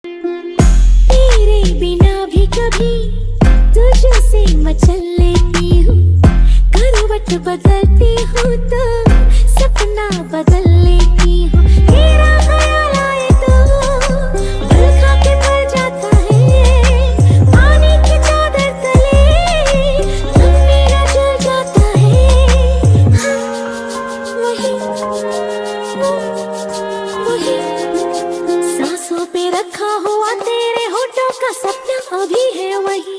तेरे बिना भी कभी तुझसे मचल लेती हूँ, करवट बदलती हूँ तो सपना बदल लेती हूँ। तेरा ख्याल आए तो दिल खा के मर जाता है, पानी की चादर तले तब मेरा जल जाता है। वही सांसों पे रखा हुआ तेरे होठों का सपना अभी है वही।